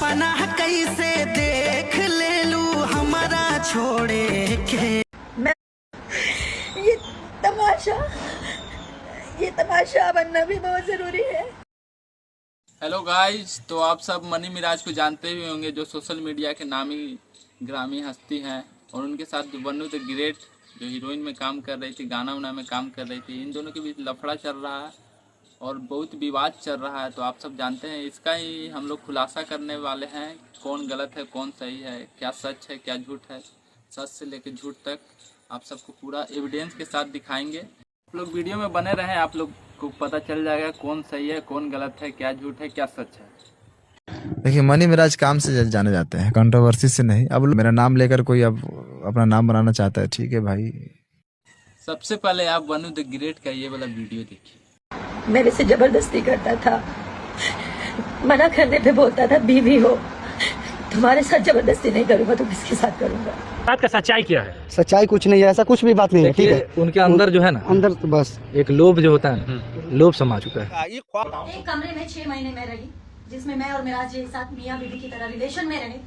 सपना कैसे देख ले लू हमारा छोड़े के। ये तमाशा बनना भी बहुत जरूरी है। हेलो गाइस, तो आप सब मनी मिराज को जानते ही होंगे, जो सोशल मीडिया के नामी ग्रामी हस्ती हैं, और उनके साथ वनु द ग्रेट जो हीरोइन में काम कर रही थी, गाना वाना में काम कर रही थी। इन दोनों के बीच लफड़ा चल रहा है और बहुत विवाद चल रहा है। तो आप सब जानते हैं, इसका ही हम लोग खुलासा करने वाले हैं। कौन गलत है, कौन सही है, क्या सच है, क्या झूठ है। सच से लेकर झूठ तक आप सबको पूरा एविडेंस के साथ दिखाएंगे। आप लोग वीडियो में बने रहें, आप लोग को पता चल जाएगा कौन सही है, कौन गलत है, क्या झूठ है, क्या सच है। देखिए, मनी मिराज काम से जाने जाते हैं, कंट्रोवर्सी से नहीं। अब मेरा नाम लेकर कोई अब अपना नाम बनाना चाहता है, ठीक है भाई। सबसे पहले आप वनु द ग्रेट का ये वाला वीडियो देखिए। मेरे से जबरदस्ती करता था, मना करने पे बोलता था बीवी हो, तुम्हारे साथ जबरदस्ती नहीं करूंगा तो किसके साथ करूंगा। बात का सच्चाई क्या है? सच्चाई कुछ नहीं है, ऐसा कुछ भी बात नहीं है, ठीक है। उनके अंदर जो है ना, अंदर तो बस एक लोभ जो होता है, लोभ समा चुका है। एक कमरे में 6 महीने में रही, जिसमें मैं और मिराज जी साथ मियां बीवी की तरह रिलेशन में रहे।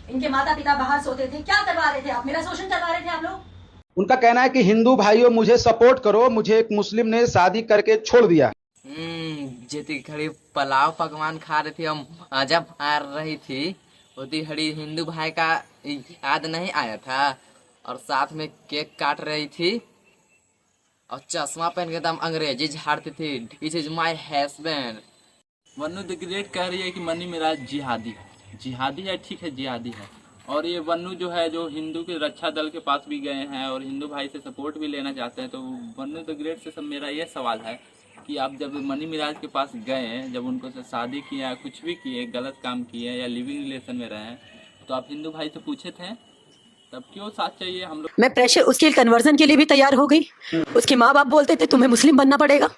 इनके माता पिता बाहर सोते थे। क्या करवा रहे थे आप? मेरा शोषण करवा रहे थे आप लोग। उनका कहना है कि हिंदू भाइयों मुझे सपोर्ट करो, मुझे एक मुस्लिम ने शादी करके छोड़ दिया। जेती खड़ी पुलाव पकवान खा रही थी, हम अजब आ रही थी, उतनी खड़ी हिंदू भाई का याद नहीं आया था। और साथ में केक काट रही थी और चश्मा पहन के एकदम अंग्रेजी झाड़ती थी। This is my husband. वनु द ग्रेट कह रही है कि मनी मिराज जिहादी है। जिहादी है, ठीक है, जिहादी है। और ये वनु जो है, जो हिंदू के रक्षा दल के पास भी गए हैं और हिंदू भाई से सपोर्ट भी लेना चाहते हैं। तो वनु द ग्रेट से सब मेरा ये सवाल है कि आप जब मनी मिराज के पास गए, जब उनको से शादी किया, कुछ भी किए, गलत काम किए या लिविंग रिलेशन में रहे, तो आप हिंदू भाई से पूछे थे? तब क्यों साथ चाहिए हम लोग? मैं प्रेशर उसके कन्वर्जन के लिए भी तैयार हो गई। उसके माँ बाप बोलते थे तुम्हें मुस्लिम बनना पड़ेगा।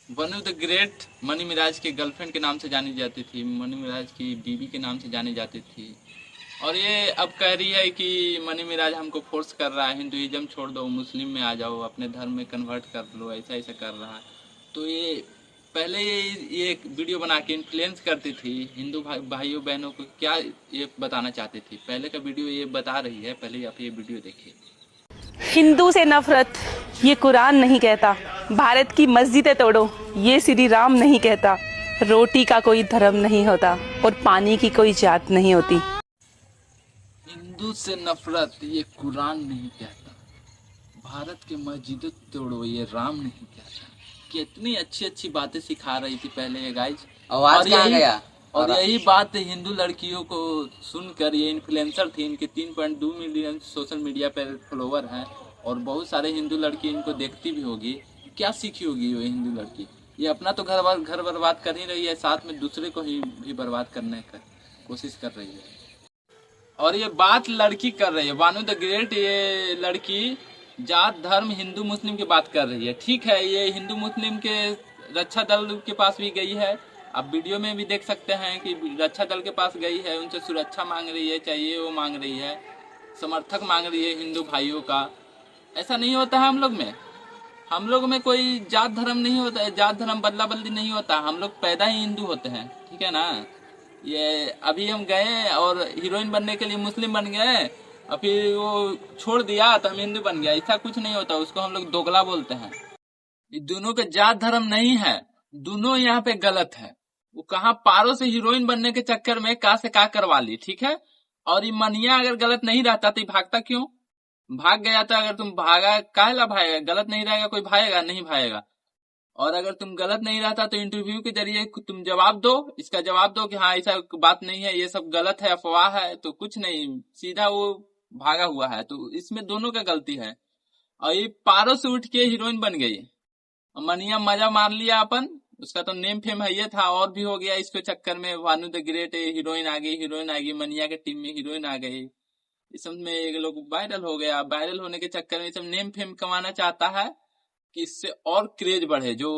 वनु द ग्रेट मनी मिराज के गर्लफ्रेंड के नाम से जानी जाती थी, मनी मिराज की बीवी के नाम से जानी जाती थी। और ये अब कह रही है कि मनी मिराज हमको फोर्स कर रहा है, हिंदुइज्म छोड़ दो, मुस्लिम में आ जाओ, अपने धर्म में कन्वर्ट कर लो, ऐसा ऐसा कर रहा है। तो ये पहले ये एक वीडियो बना के इन्फ्लुएंस करती थी हिंदू भाइयों बहनों को। क्या ये बताना चाहती थी? पहले का वीडियो ये बता रही है, पहले आप ये वीडियो देखिए। हिंदू से नफरत ये कुरान नहीं कहता, भारत की मस्जिदें तोड़ो ये श्री राम नहीं कहता, रोटी का कोई धर्म नहीं होता और पानी की कोई जात नहीं होती। हिंदू से नफरत ये कुरान नहीं कहता, भारत की मस्जिदें तोड़ो ये राम नहीं कहता। कितनी अच्छी अच्छी बातें सिखा रही थी पहले ये गाइज। आवाज कहाँ गया? और यही बात हिंदू लड़कियों को सुनकर, ये इन्फ्लुएंसर थी, इनके 3.2 मिलियन सोशल मीडिया पर फॉलोवर हैं और बहुत सारे हिंदू लड़की इनको देखती भी होगी। क्या सीखी होगी वो हिंदू लड़की? ये अपना तो घर बर्बाद कर ही रही है, साथ में दूसरे को ही भी बर्बाद करने का कोशिश कर रही है। और ये बात लड़की कर रही है, वनु द ग्रेट। ये लड़की जात धर्म हिंदू मुस्लिम की बात कर रही है, ठीक है। ये हिंदू मुस्लिम के रक्षा दल के पास भी गई है, आप वीडियो में भी देख सकते हैं कि रक्षा दल के पास गई है, उनसे सुरक्षा मांग रही है, चाहिए वो मांग रही है, समर्थक मांग रही है हिंदू भाइयों का। ऐसा नहीं होता है हम लोग में कोई जात धर्म नहीं होता है, जात धर्म बदला बदली नहीं होता। हम लोग पैदा ही हिंदू होते हैं, ठीक है ना। ये अभी हम गए और हीरोइन बनने के लिए मुस्लिम बन गए, और फिर वो छोड़ दिया तो हम हिंदू बन गया, ऐसा कुछ नहीं होता। उसको हम लोग दोगला बोलते हैं। ये दोनों का जात धर्म नहीं है, दोनों यहाँ पे गलत है। वो कहाँ पारो से हीरोइन बनने के चक्कर में का से का करवा ली, ठीक है। और ये मनिया अगर गलत नहीं रहता तो भागता क्यों? भाग गया था। अगर तुम भागा काहेला भागेगा? गलत नहीं रहेगा कोई भागेगा? नहीं भागेगा। और अगर तुम गलत नहीं रहता तो इंटरव्यू के जरिए तुम जवाब दो, इसका जवाब दो कि हाँ ऐसा बात नहीं है, ये सब गलत है, अफवाह है। तो कुछ नहीं, सीधा वो भागा हुआ है। तो इसमें दोनों का गलती है। और ये पारो से उठ के हीरोइन बन गई, मनिया मजा मार लिया अपन, उसका तो नेम फेम है ये था, और भी हो गया इसके चक्कर में। वनु द ग्रेट हीरोइन आ गई, मनिया के टीम में हीरोइन आ गई, इस सब में एक लोग वायरल हो गया। वायरल होने के चक्कर में सब नेम फेम कमाना चाहता है कि इससे और क्रेज बढ़े। जो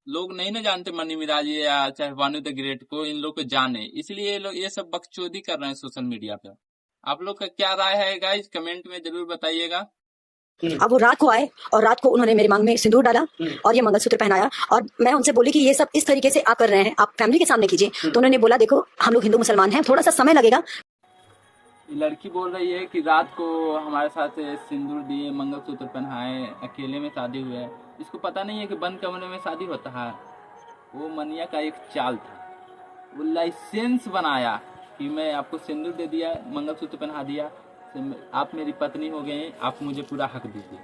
लोग नहीं ना जानते मनी मिराज या चाहे वनु द ग्रेट को, इन लोग को जाने, इसलिए ये लोग ये सब बकचोदी कर रहे हैं सोशल मीडिया पे। आप लोग का क्या राय है गाइज? कमेंट में जरूर बताइएगा। अब वो रात को आए और रात को उन्होंने मेरी मांग में सिंदूर डाला और ये मंगलसूत्र पहनाया, और मैं उनसे बोली कि ये सब इस तरीके से आप कर रहे हैं, आप फैमिली के सामने कीजिए। तो उन्होंने बोला देखो हम लोग हिंदू मुसलमान हैं, थोड़ा सा समय लगेगा। ये लड़की बोल रही है कि रात को हमारे साथ सिंदूर दिए, मंगलसूत्र पहनाए, अकेले में शादी हुई है। इसको पता नहीं है कि बंद कमरे में शादी होता है। वो मनिया का एक चाल था, वो लाइसेंस बनाया कि मैं आपको सिंदूर दे दिया, मंगलसूत्र पहना दिया, आप मेरी पत्नी हो गए, आप मुझे पूरा हक दीजिए।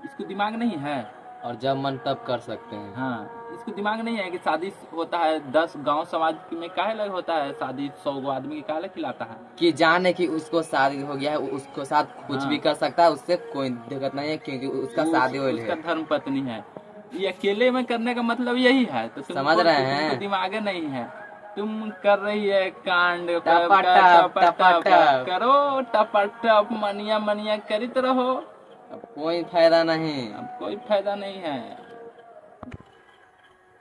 इसको दिमाग नहीं है, और जब मन तब कर सकते हैं। हाँ, इसको दिमाग नहीं है कि शादी होता है 10 गांव समाज में काहे लग होता है शादी, 100 गो आदमी के काहे लग खिलाता है कि जाने कि उसको शादी हो गया है, उसको साथ कुछ भी कर सकता है, उससे कोई दिक्कत नहीं है क्योंकि उसका शादी हो उसका धर्म पत्नी है। ये अकेले में करने का मतलब यही है। तो समझ रहे हैं, दिमाग नहीं है। तुम कर रही है कांड, करो टपटप, मनिया मनिया करित रहो, कोई फायदा नहीं, अब कोई फायदा नहीं है।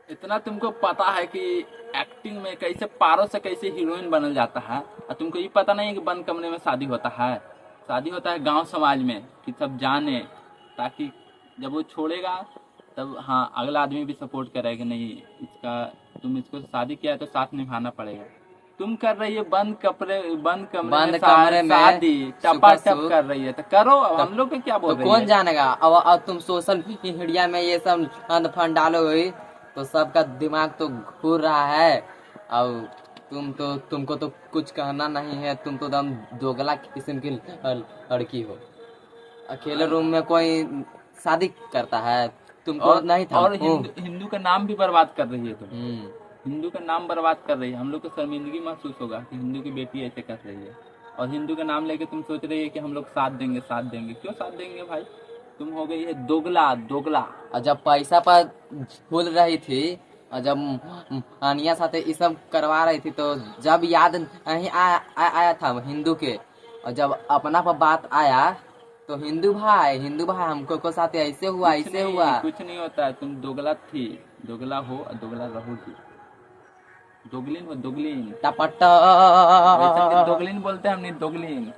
इतना तुमको पता है कि एक्टिंग में कैसे पारों से कैसे हीरोइन बनल जाता है, और तुमको ये पता नहीं है कि बंद कमरे में शादी होता है। शादी होता है गांव समाज में, कि सब जाने, ताकि जब वो छोड़ेगा तब हाँ अगला आदमी भी सपोर्ट करेगा, नहीं इसका तुम इसको शादी किया है तो साथ निभाना पड़ेगा। तुम कर रही है बंद कमरे में शादी, टपाटप कर रही है, तो करो। अब हम लोग को क्या बोल रहे हैं? कौन जानेगा। अब तुम सोशल मीडिया में ये सब फंड डालो हुई तो सबका दिमाग तो घूर रहा है। अब तुमको तो कुछ कहना नहीं है, तुम तो एकदम दोगला किस्म की लड़की हो। अकेले रूम में कोई शादी करता है? तुमको नहीं था। और हिंदू का नाम भी बर्बाद कर रही है तुम। हिंदू का नाम बर्बाद कर रही है। हम लोग को शर्मिंदगी महसूस होगा कि हिंदू की बेटी ऐसे कर रही है, और हिंदू का नाम लेके तुम सोच रही है कि हम लोग साथ देंगे। क्यों साथ देंगे भाई? तुम हो गई है दोगला। और जब पैसा पर भूल रही थी, और जब अनिया साथे ये सब करवा रही थी, तो जब याद नहीं आया था हिंदू के, और जब अपना पर बात आया तो हिंदू भाई हमको को साथ ऐसे हुआ। कुछ नहीं होता है। तुम दोगला थी, दोगला हो और दोगला रहोगी। दोगलिन हो, दोगलिन टपट्टा दोगलिन बोलते हैं हम, नहीं दोगलिन।